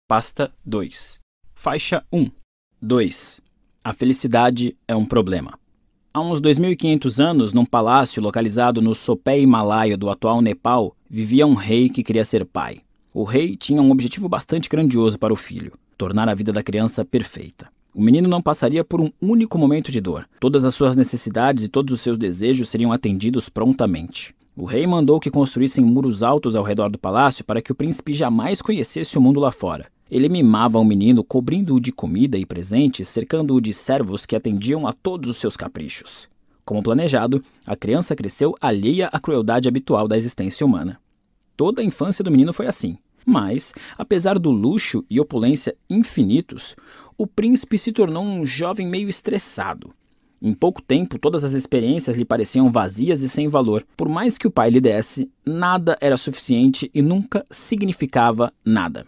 Pasta 2. Faixa 1. 2. A felicidade é um problema. Há uns 2.500 anos, num palácio localizado no sopé himalaio do atual Nepal, vivia um rei que queria ser pai. O rei tinha um objetivo bastante grandioso para o filho: tornar a vida da criança perfeita. O menino não passaria por um único momento de dor. Todas as suas necessidades e todos os seus desejos seriam atendidos prontamente. O rei mandou que construíssem muros altos ao redor do palácio para que o príncipe jamais conhecesse o mundo lá fora. Ele mimava o menino, cobrindo-o de comida e presentes, cercando-o de servos que atendiam a todos os seus caprichos. Como planejado, a criança cresceu alheia à crueldade habitual da existência humana. Toda a infância do menino foi assim. Mas, apesar do luxo e opulência infinitos, o príncipe se tornou um jovem meio estressado. Em pouco tempo, todas as experiências lhe pareciam vazias e sem valor. Por mais que o pai lhe desse, nada era suficiente e nunca significava nada.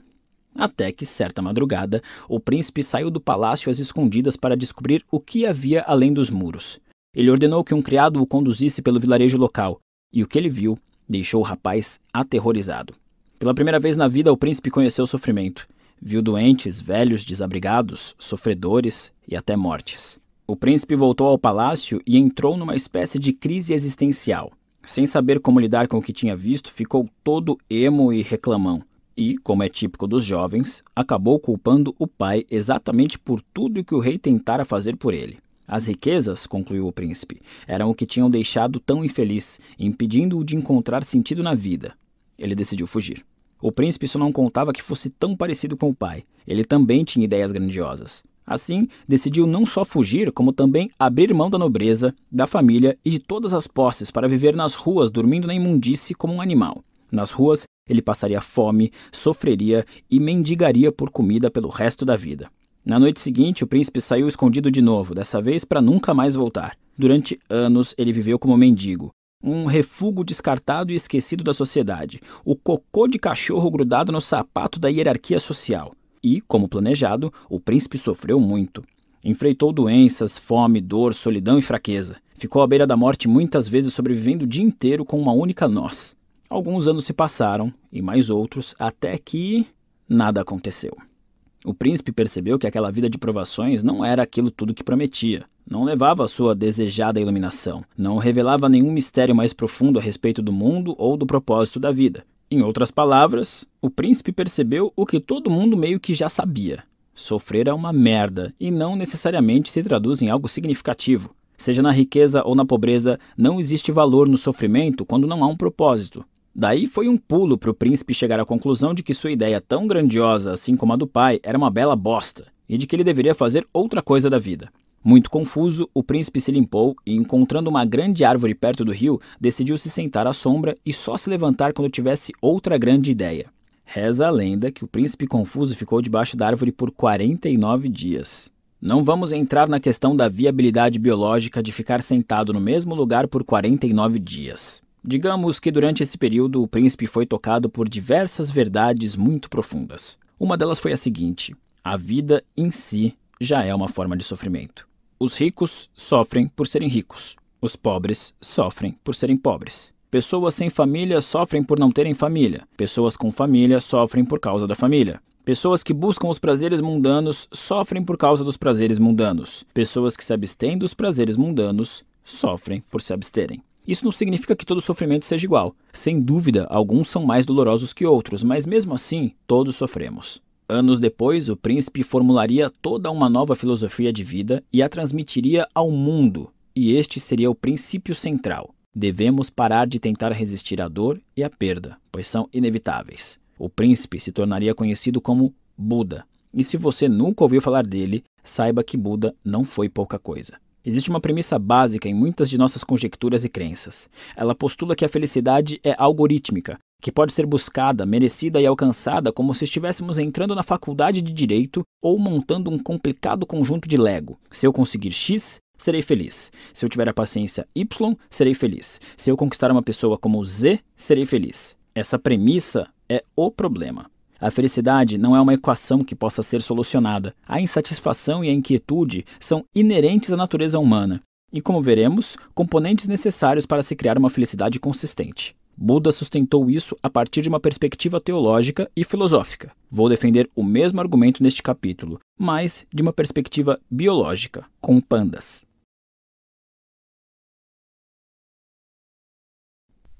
Até que, certa madrugada, o príncipe saiu do palácio às escondidas para descobrir o que havia além dos muros. Ele ordenou que um criado o conduzisse pelo vilarejo local, e o que ele viu deixou o rapaz aterrorizado. Pela primeira vez na vida, o príncipe conheceu o sofrimento. Viu doentes, velhos, desabrigados, sofredores e até mortes. O príncipe voltou ao palácio e entrou numa espécie de crise existencial. Sem saber como lidar com o que tinha visto, ficou todo emo e reclamão. E, como é típico dos jovens, acabou culpando o pai exatamente por tudo que o rei tentara fazer por ele. As riquezas, concluiu o príncipe, eram o que tinham deixado tão infeliz, impedindo-o de encontrar sentido na vida. Ele decidiu fugir. O príncipe só não contava que fosse tão parecido com o pai. Ele também tinha ideias grandiosas. Assim, decidiu não só fugir, como também abrir mão da nobreza, da família e de todas as posses para viver nas ruas, dormindo na imundície como um animal. Nas ruas, ele passaria fome, sofreria e mendigaria por comida pelo resto da vida. Na noite seguinte, o príncipe saiu escondido de novo, dessa vez para nunca mais voltar. Durante anos, ele viveu como mendigo, um refúgio descartado e esquecido da sociedade, o cocô de cachorro grudado no sapato da hierarquia social. E, como planejado, o príncipe sofreu muito. Enfrentou doenças, fome, dor, solidão e fraqueza. Ficou à beira da morte muitas vezes, sobrevivendo o dia inteiro com uma única noz. Alguns anos se passaram, e mais outros, até que nada aconteceu. O príncipe percebeu que aquela vida de provações não era aquilo tudo que prometia. Não levava a sua desejada iluminação. Não revelava nenhum mistério mais profundo a respeito do mundo ou do propósito da vida. Em outras palavras, o príncipe percebeu o que todo mundo meio que já sabia. Sofrer é uma merda e não necessariamente se traduz em algo significativo. Seja na riqueza ou na pobreza, não existe valor no sofrimento quando não há um propósito. Daí foi um pulo para o príncipe chegar à conclusão de que sua ideia tão grandiosa, assim como a do pai, era uma bela bosta, e de que ele deveria fazer outra coisa da vida. Muito confuso, o príncipe se limpou e, encontrando uma grande árvore perto do rio, decidiu se sentar à sombra e só se levantar quando tivesse outra grande ideia. Reza a lenda que o príncipe confuso ficou debaixo da árvore por 49 dias. Não vamos entrar na questão da viabilidade biológica de ficar sentado no mesmo lugar por 49 dias. Digamos que durante esse período o príncipe foi tocado por diversas verdades muito profundas. Uma delas foi a seguinte: a vida em si já é uma forma de sofrimento. Os ricos sofrem por serem ricos. Os pobres sofrem por serem pobres. Pessoas sem família sofrem por não terem família. Pessoas com família sofrem por causa da família. Pessoas que buscam os prazeres mundanos sofrem por causa dos prazeres mundanos. Pessoas que se abstêm dos prazeres mundanos sofrem por se absterem. Isso não significa que todo sofrimento seja igual. Sem dúvida, alguns são mais dolorosos que outros, mas mesmo assim, todos sofremos. Anos depois, o príncipe formularia toda uma nova filosofia de vida e a transmitiria ao mundo. E este seria o princípio central. Devemos parar de tentar resistir à dor e à perda, pois são inevitáveis. O príncipe se tornaria conhecido como Buda. E se você nunca ouviu falar dele, saiba que Buda não foi pouca coisa. Existe uma premissa básica em muitas de nossas conjecturas e crenças. Ela postula que a felicidade é algorítmica, que pode ser buscada, merecida e alcançada como se estivéssemos entrando na faculdade de Direito ou montando um complicado conjunto de Lego. Se eu conseguir X, serei feliz. Se eu tiver a paciência Y, serei feliz. Se eu conquistar uma pessoa como Z, serei feliz. Essa premissa é o problema. A felicidade não é uma equação que possa ser solucionada. A insatisfação e a inquietude são inerentes à natureza humana e, como veremos, componentes necessários para se criar uma felicidade consistente. Buda sustentou isso a partir de uma perspectiva teológica e filosófica. Vou defender o mesmo argumento neste capítulo, mas de uma perspectiva biológica, com pandas.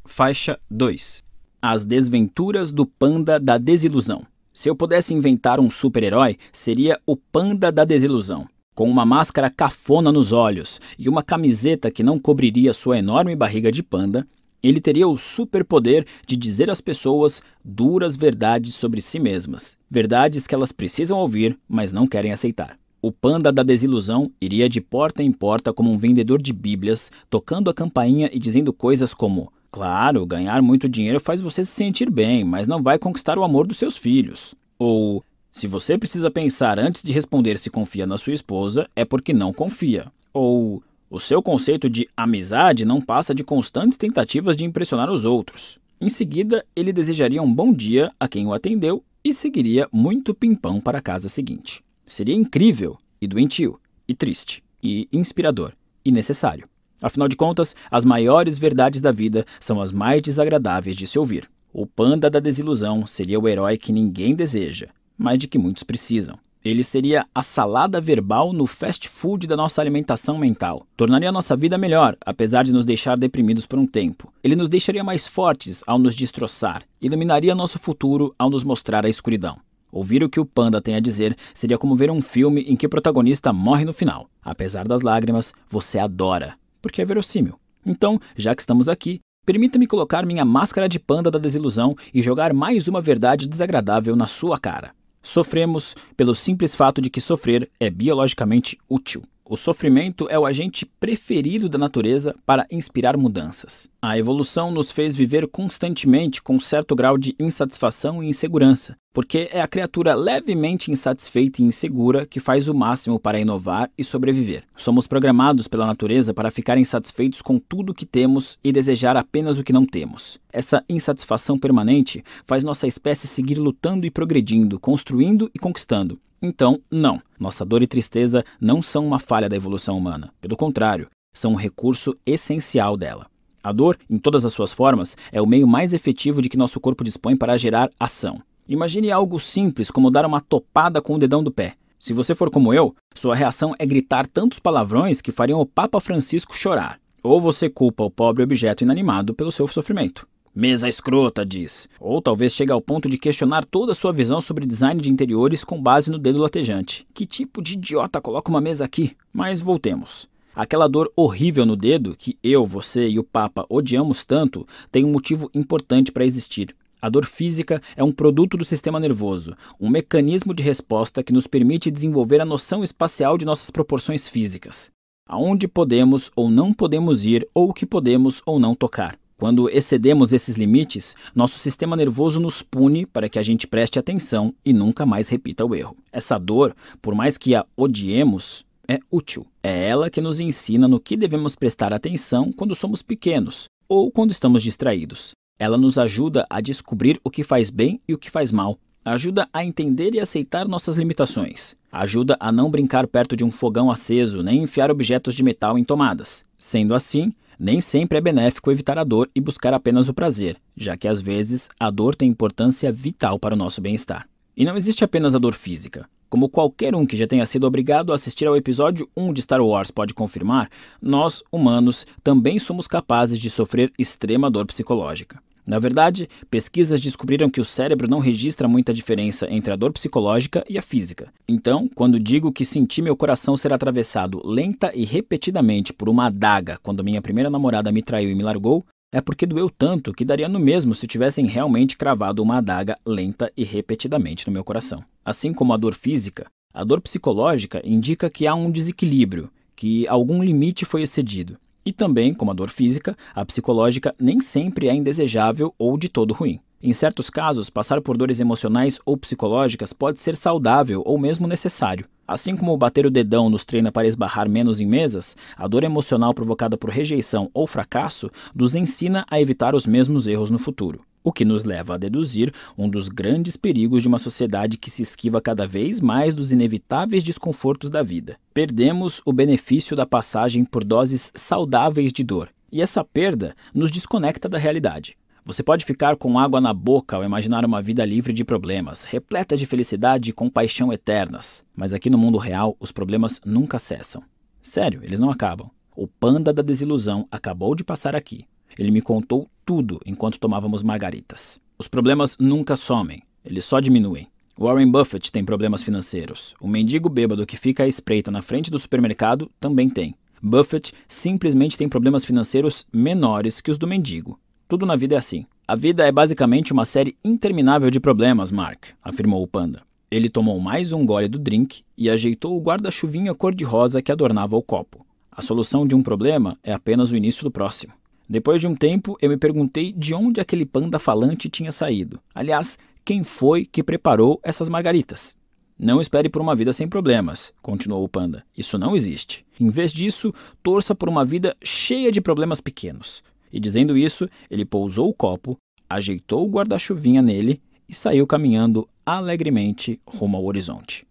Faixa 2. As desventuras do panda da desilusão. Se eu pudesse inventar um super-herói, seria o panda da desilusão. Com uma máscara cafona nos olhos e uma camiseta que não cobriria sua enorme barriga de panda, ele teria o superpoder de dizer às pessoas duras verdades sobre si mesmas. Verdades que elas precisam ouvir, mas não querem aceitar. O panda da desilusão iria de porta em porta como um vendedor de bíblias, tocando a campainha e dizendo coisas como: claro, ganhar muito dinheiro faz você se sentir bem, mas não vai conquistar o amor dos seus filhos. Ou, se você precisa pensar antes de responder se confia na sua esposa, é porque não confia. Ou, o seu conceito de amizade não passa de constantes tentativas de impressionar os outros. Em seguida, ele desejaria um bom dia a quem o atendeu e seguiria muito pimpão para a casa seguinte. Seria incrível, e doentio, e triste, e inspirador, e necessário. Afinal de contas, as maiores verdades da vida são as mais desagradáveis de se ouvir. O panda da desilusão seria o herói que ninguém deseja, mas de que muitos precisam. Ele seria a salada verbal no fast food da nossa alimentação mental. Tornaria a nossa vida melhor, apesar de nos deixar deprimidos por um tempo. Ele nos deixaria mais fortes ao nos destroçar. Iluminaria nosso futuro ao nos mostrar a escuridão. Ouvir o que o panda tem a dizer seria como ver um filme em que o protagonista morre no final. Apesar das lágrimas, você adora, porque é verossímil. Então, já que estamos aqui, permita-me colocar minha máscara de panda da desilusão e jogar mais uma verdade desagradável na sua cara. Sofremos pelo simples fato de que sofrer é biologicamente útil. O sofrimento é o agente preferido da natureza para inspirar mudanças. A evolução nos fez viver constantemente com certo grau de insatisfação e insegurança, porque é a criatura levemente insatisfeita e insegura que faz o máximo para inovar e sobreviver. Somos programados pela natureza para ficar insatisfeitos com tudo o que temos e desejar apenas o que não temos. Essa insatisfação permanente faz nossa espécie seguir lutando e progredindo, construindo e conquistando. Então, não. Nossa dor e tristeza não são uma falha da evolução humana. Pelo contrário, são um recurso essencial dela. A dor, em todas as suas formas, é o meio mais efetivo de que nosso corpo dispõe para gerar ação. Imagine algo simples como dar uma topada com o dedão do pé. Se você for como eu, sua reação é gritar tantos palavrões que fariam o Papa Francisco chorar. Ou você culpa o pobre objeto inanimado pelo seu sofrimento. Mesa escrota, diz. Ou talvez chegue ao ponto de questionar toda a sua visão sobre design de interiores com base no dedo latejante. Que tipo de idiota coloca uma mesa aqui? Mas voltemos. Aquela dor horrível no dedo, que eu, você e o Papa odiamos tanto, tem um motivo importante para existir. A dor física é um produto do sistema nervoso, um mecanismo de resposta que nos permite desenvolver a noção espacial de nossas proporções físicas. Aonde podemos ou não podemos ir, ou o que podemos ou não tocar. Quando excedemos esses limites, nosso sistema nervoso nos pune para que a gente preste atenção e nunca mais repita o erro. Essa dor, por mais que a odiemos, é útil. É ela que nos ensina no que devemos prestar atenção quando somos pequenos ou quando estamos distraídos. Ela nos ajuda a descobrir o que faz bem e o que faz mal. Ajuda a entender e aceitar nossas limitações. Ajuda a não brincar perto de um fogão aceso nem enfiar objetos de metal em tomadas. Sendo assim, nem sempre é benéfico evitar a dor e buscar apenas o prazer, já que às vezes a dor tem importância vital para o nosso bem-estar. E não existe apenas a dor física. Como qualquer um que já tenha sido obrigado a assistir ao episódio 1 de Star Wars pode confirmar, nós, humanos, também somos capazes de sofrer extrema dor psicológica. Na verdade, pesquisas descobriram que o cérebro não registra muita diferença entre a dor psicológica e a física. Então, quando digo que senti meu coração ser atravessado lenta e repetidamente por uma adaga quando minha primeira namorada me traiu e me largou, é porque doeu tanto que daria no mesmo se tivessem realmente cravado uma adaga lenta e repetidamente no meu coração. Assim como a dor física, a dor psicológica indica que há um desequilíbrio, que algum limite foi excedido. E também, como a dor física, a psicológica nem sempre é indesejável ou de todo ruim. Em certos casos, passar por dores emocionais ou psicológicas pode ser saudável ou mesmo necessário. Assim como bater o dedão nos treina para esbarrar menos em mesas, a dor emocional provocada por rejeição ou fracasso nos ensina a evitar os mesmos erros no futuro. O que nos leva a deduzir um dos grandes perigos de uma sociedade que se esquiva cada vez mais dos inevitáveis desconfortos da vida. Perdemos o benefício da passagem por doses saudáveis de dor, e essa perda nos desconecta da realidade. Você pode ficar com água na boca ao imaginar uma vida livre de problemas, repleta de felicidade e compaixão eternas. Mas aqui no mundo real, os problemas nunca cessam. Sério, eles não acabam. O panda da desilusão acabou de passar aqui. Ele me contou tudo enquanto tomávamos margaritas. Os problemas nunca somem, eles só diminuem. Warren Buffett tem problemas financeiros. O mendigo bêbado que fica à espreita na frente do supermercado também tem. Buffett simplesmente tem problemas financeiros menores que os do mendigo. Tudo na vida é assim. A vida é basicamente uma série interminável de problemas, Mark, afirmou o panda. Ele tomou mais um gole do drink e ajeitou o guarda-chuvinha cor-de-rosa que adornava o copo. A solução de um problema é apenas o início do próximo. Depois de um tempo, eu me perguntei de onde aquele panda falante tinha saído. Aliás, quem foi que preparou essas margaritas? Não espere por uma vida sem problemas, continuou o panda. Isso não existe. Em vez disso, torça por uma vida cheia de problemas pequenos. E dizendo isso, ele pousou o copo, ajeitou o guarda-chuvinha nele e saiu caminhando alegremente rumo ao horizonte.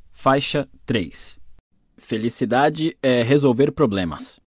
Faixa 3. Felicidade é resolver problemas.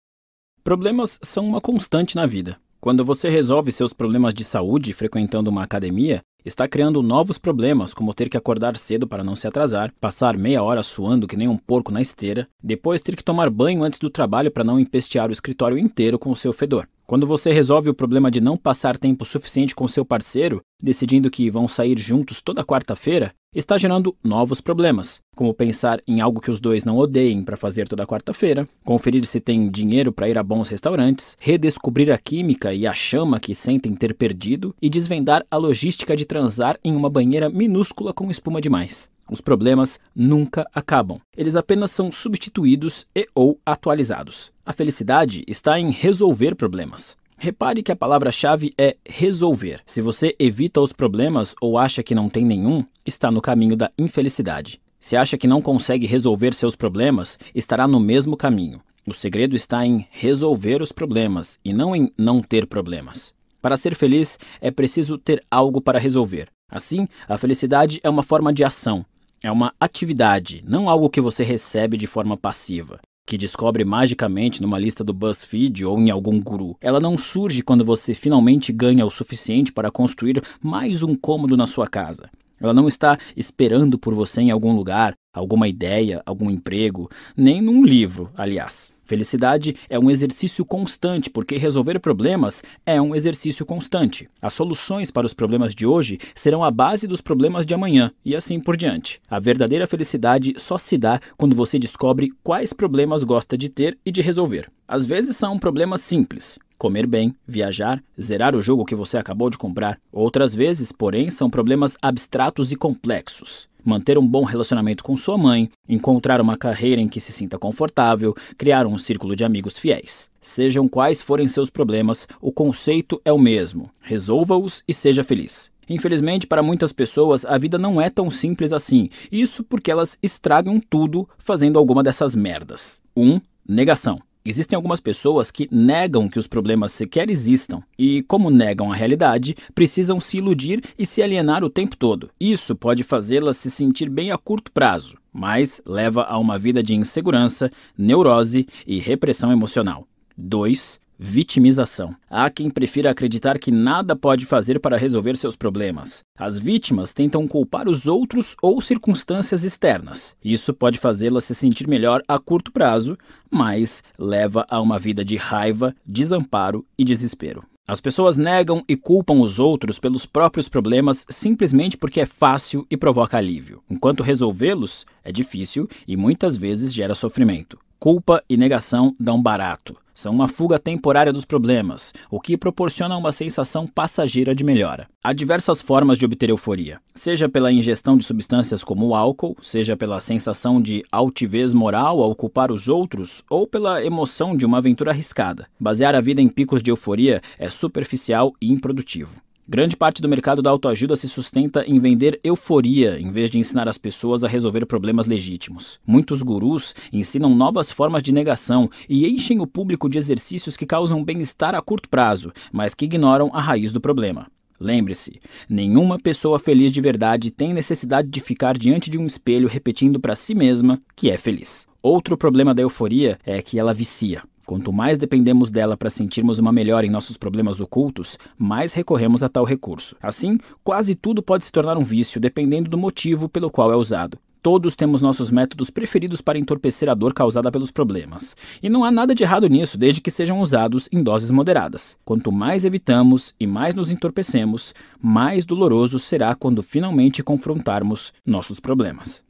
Problemas são uma constante na vida. Quando você resolve seus problemas de saúde frequentando uma academia, está criando novos problemas, como ter que acordar cedo para não se atrasar, passar meia hora suando que nem um porco na esteira, depois ter que tomar banho antes do trabalho para não empestear o escritório inteiro com o seu fedor. Quando você resolve o problema de não passar tempo suficiente com seu parceiro, decidindo que vão sair juntos toda quarta-feira, está gerando novos problemas, como pensar em algo que os dois não odeiem para fazer toda quarta-feira, conferir se tem dinheiro para ir a bons restaurantes, redescobrir a química e a chama que sentem ter perdido e desvendar a logística de transar em uma banheira minúscula com espuma demais. Os problemas nunca acabam. Eles apenas são substituídos ou atualizados. A felicidade está em resolver problemas. Repare que a palavra-chave é resolver. Se você evita os problemas ou acha que não tem nenhum, está no caminho da infelicidade. Se acha que não consegue resolver seus problemas, estará no mesmo caminho. O segredo está em resolver os problemas e não em não ter problemas. Para ser feliz, é preciso ter algo para resolver. Assim, a felicidade é uma forma de ação. É uma atividade, não algo que você recebe de forma passiva, que descobre magicamente numa lista do BuzzFeed ou em algum guru. Ela não surge quando você finalmente ganha o suficiente para construir mais um cômodo na sua casa. Ela não está esperando por você em algum lugar, alguma ideia, algum emprego, nem num livro, aliás. Felicidade é um exercício constante, porque resolver problemas é um exercício constante. As soluções para os problemas de hoje serão a base dos problemas de amanhã, e assim por diante. A verdadeira felicidade só se dá quando você descobre quais problemas gosta de ter e de resolver. Às vezes são problemas simples. Comer bem, viajar, zerar o jogo que você acabou de comprar. Outras vezes, porém, são problemas abstratos e complexos. Manter um bom relacionamento com sua mãe, encontrar uma carreira em que se sinta confortável, criar um círculo de amigos fiéis. Sejam quais forem seus problemas, o conceito é o mesmo. Resolva-os e seja feliz. Infelizmente, para muitas pessoas, a vida não é tão simples assim. Isso porque elas estragam tudo fazendo alguma dessas merdas. 1. Negação. Existem algumas pessoas que negam que os problemas sequer existam e, como negam a realidade, precisam se iludir e se alienar o tempo todo. Isso pode fazê-las se sentir bem a curto prazo, mas leva a uma vida de insegurança, neurose e repressão emocional. 2. Vitimização. Há quem prefira acreditar que nada pode fazer para resolver seus problemas. As vítimas tentam culpar os outros ou circunstâncias externas. Isso pode fazê-las se sentir melhor a curto prazo, mas leva a uma vida de raiva, desamparo e desespero. As pessoas negam e culpam os outros pelos próprios problemas simplesmente porque é fácil e provoca alívio, enquanto resolvê-los é difícil e muitas vezes gera sofrimento. Culpa e negação dão barato. São uma fuga temporária dos problemas, o que proporciona uma sensação passageira de melhora. Há diversas formas de obter euforia, seja pela ingestão de substâncias como o álcool, seja pela sensação de altivez moral ao culpar os outros, ou pela emoção de uma aventura arriscada. Basear a vida em picos de euforia é superficial e improdutivo. Grande parte do mercado da autoajuda se sustenta em vender euforia, em vez de ensinar as pessoas a resolver problemas legítimos. Muitos gurus ensinam novas formas de negação e enchem o público de exercícios que causam bem-estar a curto prazo, mas que ignoram a raiz do problema. Lembre-se, nenhuma pessoa feliz de verdade tem necessidade de ficar diante de um espelho repetindo para si mesma que é feliz. Outro problema da euforia é que ela vicia. Quanto mais dependemos dela para sentirmos uma melhora em nossos problemas ocultos, mais recorremos a tal recurso. Assim, quase tudo pode se tornar um vício, dependendo do motivo pelo qual é usado. Todos temos nossos métodos preferidos para entorpecer a dor causada pelos problemas. E não há nada de errado nisso, desde que sejam usados em doses moderadas. Quanto mais evitamos e mais nos entorpecemos, mais doloroso será quando finalmente confrontarmos nossos problemas.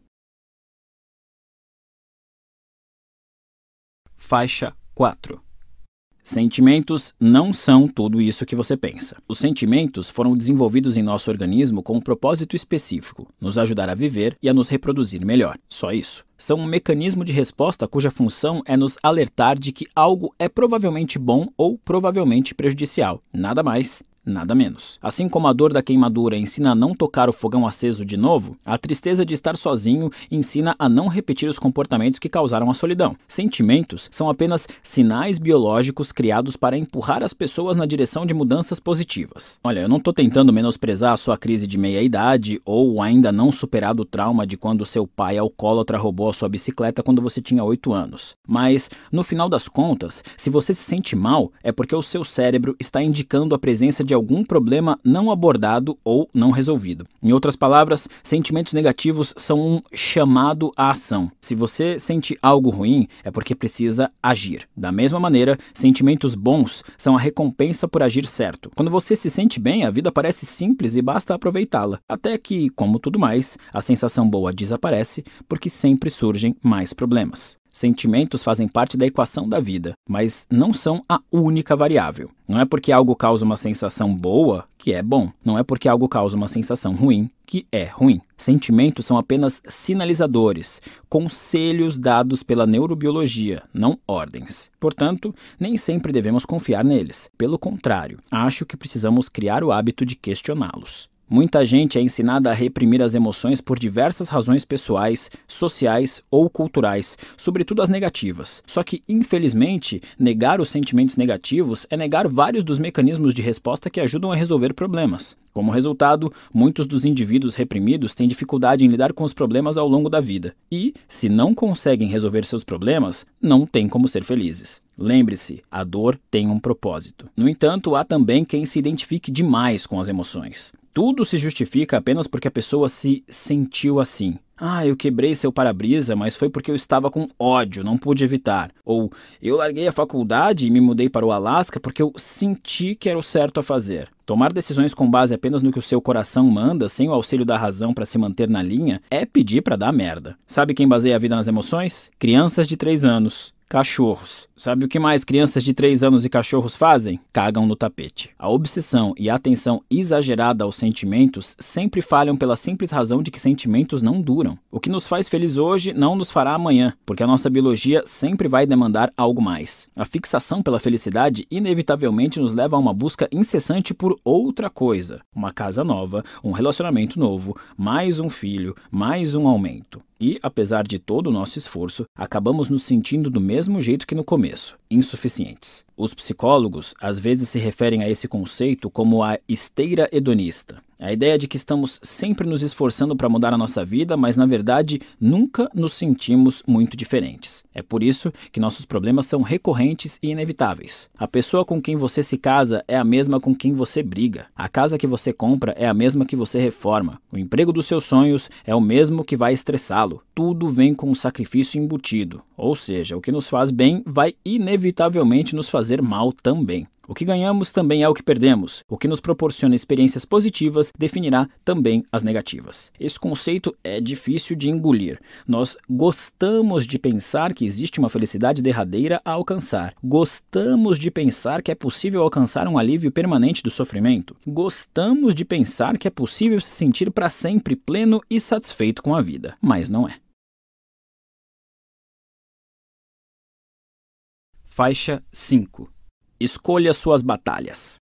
Faixa 4. Sentimentos não são tudo isso que você pensa. Os sentimentos foram desenvolvidos em nosso organismo com um propósito específico, nos ajudar a viver e a nos reproduzir melhor. Só isso. São um mecanismo de resposta cuja função é nos alertar de que algo é provavelmente bom ou provavelmente prejudicial. Nada mais, nada menos. Assim como a dor da queimadura ensina a não tocar o fogão aceso de novo, a tristeza de estar sozinho ensina a não repetir os comportamentos que causaram a solidão. Sentimentos são apenas sinais biológicos criados para empurrar as pessoas na direção de mudanças positivas. Olha, eu não estou tentando menosprezar a sua crise de meia-idade ou o ainda não superado trauma de quando seu pai alcoólatra roubou a sua bicicleta quando você tinha 8 anos. Mas, no final das contas, se você se sente mal, é porque o seu cérebro está indicando a presença de algum problema não abordado ou não resolvido. Em outras palavras, sentimentos negativos são um chamado à ação. Se você sente algo ruim, é porque precisa agir. Da mesma maneira, sentimentos bons são a recompensa por agir certo. Quando você se sente bem, a vida parece simples e basta aproveitá-la. Até que, como tudo mais, a sensação boa desaparece porque sempre surgem mais problemas. Sentimentos fazem parte da equação da vida, mas não são a única variável. Não é porque algo causa uma sensação boa que é bom. Não é porque algo causa uma sensação ruim que é ruim. Sentimentos são apenas sinalizadores, conselhos dados pela neurobiologia, não ordens. Portanto, nem sempre devemos confiar neles. Pelo contrário, acho que precisamos criar o hábito de questioná-los. Muita gente é ensinada a reprimir as emoções por diversas razões pessoais, sociais ou culturais, sobretudo as negativas. Só que, infelizmente, negar os sentimentos negativos é negar vários dos mecanismos de resposta que ajudam a resolver problemas. Como resultado, muitos dos indivíduos reprimidos têm dificuldade em lidar com os problemas ao longo da vida. E, se não conseguem resolver seus problemas, não têm como ser felizes. Lembre-se, a dor tem um propósito. No entanto, há também quem se identifique demais com as emoções. Tudo se justifica apenas porque a pessoa se sentiu assim. Eu quebrei seu para-brisa, mas foi porque eu estava com ódio, não pude evitar. Ou, eu larguei a faculdade e me mudei para o Alasca porque eu senti que era o certo a fazer. Tomar decisões com base apenas no que o seu coração manda, sem o auxílio da razão para se manter na linha, é pedir para dar merda. Sabe quem baseia a vida nas emoções? Crianças de 3 anos. Cachorros. Sabe o que mais crianças de 3 anos e cachorros fazem? Cagam no tapete. A obsessão e a atenção exagerada aos sentimentos sempre falham pela simples razão de que sentimentos não duram. O que nos faz feliz hoje não nos fará amanhã, porque a nossa biologia sempre vai demandar algo mais. A fixação pela felicidade inevitavelmente nos leva a uma busca incessante por outra coisa. Uma casa nova, um relacionamento novo, mais um filho, mais um aumento. E, apesar de todo o nosso esforço, acabamos nos sentindo do mesmo jeito que no começo, insuficientes. Os psicólogos às vezes se referem a esse conceito como a esteira hedonista. A ideia de que estamos sempre nos esforçando para mudar a nossa vida, mas na verdade nunca nos sentimos muito diferentes. É por isso que nossos problemas são recorrentes e inevitáveis. A pessoa com quem você se casa é a mesma com quem você briga. A casa que você compra é a mesma que você reforma. O emprego dos seus sonhos é o mesmo que vai estressá-lo. Tudo vem com um sacrifício embutido. Ou seja, o que nos faz bem vai inevitavelmente nos fazer mal também. O que ganhamos também é o que perdemos. O que nos proporciona experiências positivas definirá também as negativas. Esse conceito é difícil de engolir. Nós gostamos de pensar que existe uma felicidade derradeira a alcançar. Gostamos de pensar que é possível alcançar um alívio permanente do sofrimento. Gostamos de pensar que é possível se sentir para sempre pleno e satisfeito com a vida. Mas não é. Faixa 5. Escolha suas batalhas.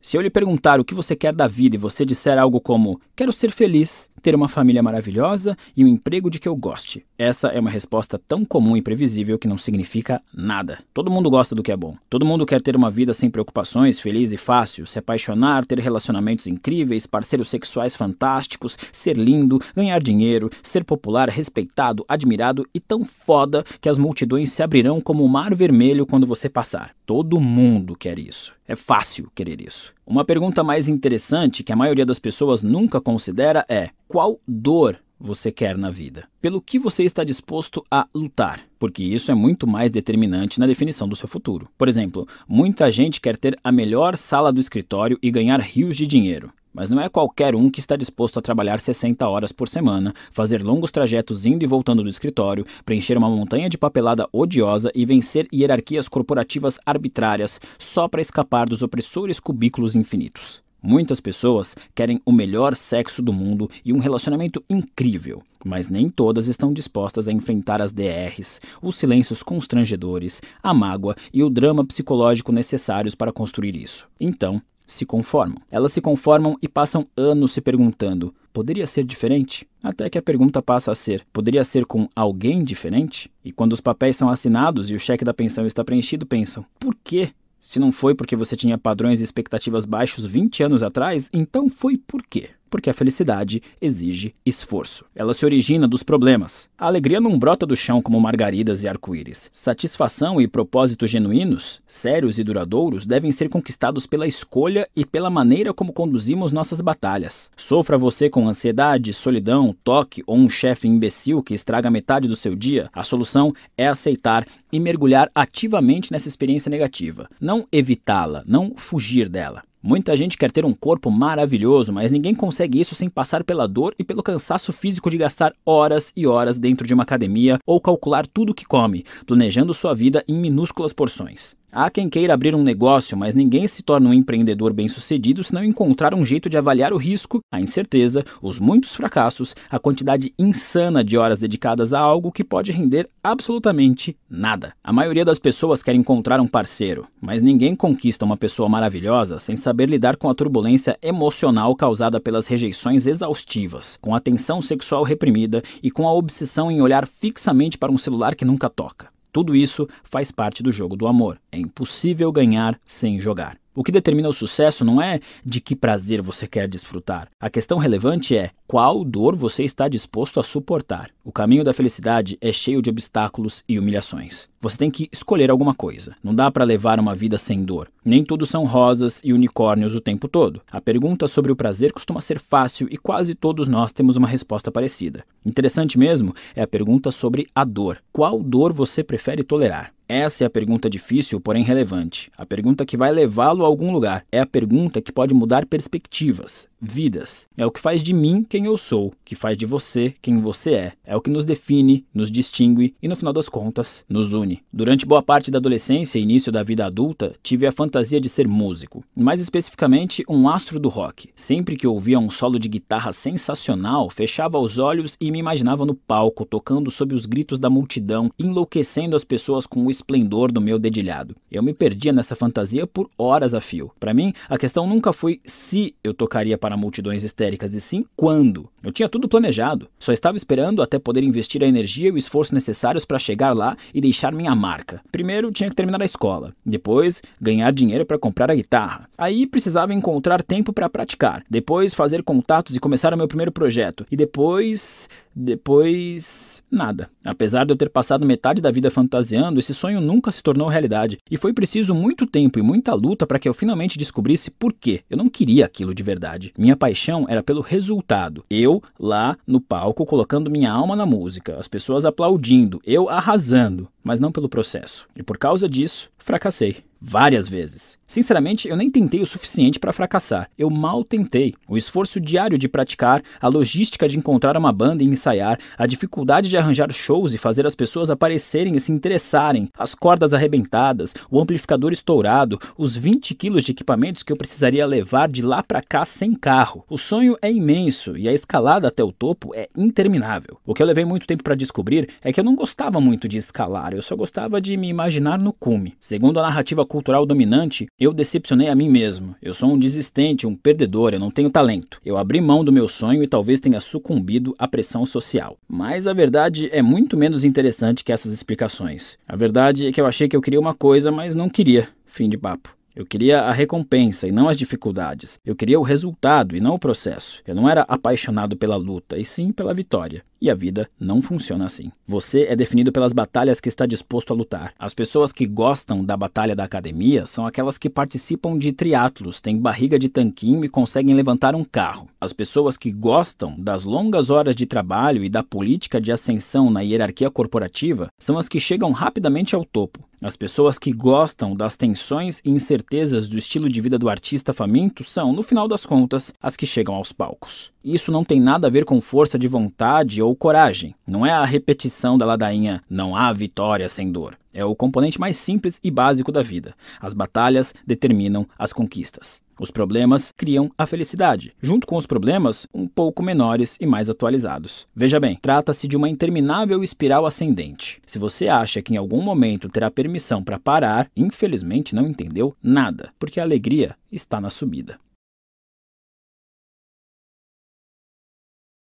Se eu lhe perguntar o que você quer da vida e você disser algo como quero ser feliz, ter uma família maravilhosa e um emprego de que eu goste, essa é uma resposta tão comum e previsível que não significa nada. Todo mundo gosta do que é bom. Todo mundo quer ter uma vida sem preocupações, feliz e fácil, se apaixonar, ter relacionamentos incríveis, parceiros sexuais fantásticos, ser lindo, ganhar dinheiro, ser popular, respeitado, admirado e tão foda que as multidões se abrirão como o mar vermelho quando você passar. Todo mundo quer isso. É fácil querer isso. Uma pergunta mais interessante que a maioria das pessoas nunca considera é: qual dor você quer na vida? Pelo que você está disposto a lutar? Porque isso é muito mais determinante na definição do seu futuro. Por exemplo, muita gente quer ter a melhor sala do escritório e ganhar rios de dinheiro. Mas não é qualquer um que está disposto a trabalhar 60 horas por semana, fazer longos trajetos indo e voltando do escritório, preencher uma montanha de papelada odiosa e vencer hierarquias corporativas arbitrárias só para escapar dos opressores cubículos infinitos. Muitas pessoas querem o melhor sexo do mundo e um relacionamento incrível, mas nem todas estão dispostas a enfrentar as DRs, os silêncios constrangedores, a mágoa e o drama psicológico necessários para construir isso. Então, se conformam. Elas se conformam e passam anos se perguntando: poderia ser diferente? Até que a pergunta passa a ser: poderia ser com alguém diferente? E quando os papéis são assinados e o cheque da pensão está preenchido, pensam: por quê? Se não foi porque você tinha padrões e expectativas baixos 20 anos atrás, então foi por quê? Porque a felicidade exige esforço. Ela se origina dos problemas. A alegria não brota do chão como margaridas e arco-íris. Satisfação e propósitos genuínos, sérios e duradouros, devem ser conquistados pela escolha e pela maneira como conduzimos nossas batalhas. Sofra você com ansiedade, solidão, toque ou um chefe imbecil que estraga metade do seu dia, a solução é aceitar e mergulhar ativamente nessa experiência negativa. Não evitá-la, não fugir dela. Muita gente quer ter um corpo maravilhoso, mas ninguém consegue isso sem passar pela dor e pelo cansaço físico de gastar horas e horas dentro de uma academia ou calcular tudo o que come, planejando sua vida em minúsculas porções. Há quem queira abrir um negócio, mas ninguém se torna um empreendedor bem-sucedido se não encontrar um jeito de avaliar o risco, a incerteza, os muitos fracassos, a quantidade insana de horas dedicadas a algo que pode render absolutamente nada. A maioria das pessoas quer encontrar um parceiro, mas ninguém conquista uma pessoa maravilhosa sem saber lidar com a turbulência emocional causada pelas rejeições exaustivas, com a tensão sexual reprimida e com a obsessão em olhar fixamente para um celular que nunca toca. Tudo isso faz parte do jogo do amor. É impossível ganhar sem jogar. O que determina o sucesso não é de que prazer você quer desfrutar. A questão relevante é qual dor você está disposto a suportar. O caminho da felicidade é cheio de obstáculos e humilhações. Você tem que escolher alguma coisa. Não dá para levar uma vida sem dor. Nem tudo são rosas e unicórnios o tempo todo. A pergunta sobre o prazer costuma ser fácil e quase todos nós temos uma resposta parecida. Interessante mesmo é a pergunta sobre a dor. Qual dor você prefere tolerar? Essa é a pergunta difícil, porém relevante. A pergunta que vai levá-lo a algum lugar. É a pergunta que pode mudar perspectivas, vidas. É o que faz de mim quem eu sou, que faz de você quem você é. É o que nos define, nos distingue e, no final das contas, nos une. Durante boa parte da adolescência e início da vida adulta, tive a fantasia de ser músico. Mais especificamente, um astro do rock. Sempre que ouvia um solo de guitarra sensacional, fechava os olhos e me imaginava no palco, tocando sob os gritos da multidão, enlouquecendo as pessoas com o esplendor do meu dedilhado. Eu me perdia nessa fantasia por horas a fio. Para mim, a questão nunca foi se eu tocaria para multidões histéricas, e sim quando. Eu tinha tudo planejado. Só estava esperando até poder investir a energia e o esforço necessários para chegar lá e deixar minha marca. Primeiro, tinha que terminar a escola. Depois, ganhar dinheiro para comprar a guitarra. Aí, precisava encontrar tempo para praticar. Depois, fazer contatos e começar o meu primeiro projeto. E depois, nada. Apesar de eu ter passado metade da vida fantasiando, esse sonho nunca se tornou realidade. E foi preciso muito tempo e muita luta para que eu finalmente descobrisse por quê. Eu não queria aquilo de verdade. Minha paixão era pelo resultado. Eu, lá no palco, colocando minha alma na música, as pessoas aplaudindo, eu arrasando, mas não pelo processo. E por causa disso, fracassei. Várias vezes. Sinceramente, eu nem tentei o suficiente para fracassar. Eu mal tentei. O esforço diário de praticar, a logística de encontrar uma banda e ensaiar, a dificuldade de arranjar shows e fazer as pessoas aparecerem e se interessarem, as cordas arrebentadas, o amplificador estourado, os 20 quilos de equipamentos que eu precisaria levar de lá para cá sem carro. O sonho é imenso e a escalada até o topo é interminável. O que eu levei muito tempo para descobrir é que eu não gostava muito de escalar, eu só gostava de me imaginar no cume. Segundo a narrativa cultural dominante, eu decepcionei a mim mesmo. Eu sou um desistente, um perdedor, eu não tenho talento. Eu abri mão do meu sonho e talvez tenha sucumbido à pressão social. Mas a verdade é muito menos interessante que essas explicações. A verdade é que eu achei que eu queria uma coisa, mas não queria. Fim de papo. Eu queria a recompensa e não as dificuldades. Eu queria o resultado e não o processo. Eu não era apaixonado pela luta, e sim pela vitória. E a vida não funciona assim. Você é definido pelas batalhas que está disposto a lutar. As pessoas que gostam da batalha da academia são aquelas que participam de triatlos, têm barriga de tanquinho e conseguem levantar um carro. As pessoas que gostam das longas horas de trabalho e da política de ascensão na hierarquia corporativa são as que chegam rapidamente ao topo. As pessoas que gostam das tensões e incertezas do estilo de vida do artista faminto são, no final das contas, as que chegam aos palcos. Isso não tem nada a ver com força de vontade ou coragem. Não é a repetição da ladainha "não há vitória sem dor". É o componente mais simples e básico da vida. As batalhas determinam as conquistas. Os problemas criam a felicidade. Junto com os problemas, um pouco menores e mais atualizados. Veja bem, trata-se de uma interminável espiral ascendente. Se você acha que em algum momento terá permissão para parar, infelizmente não entendeu nada, porque a alegria está na subida.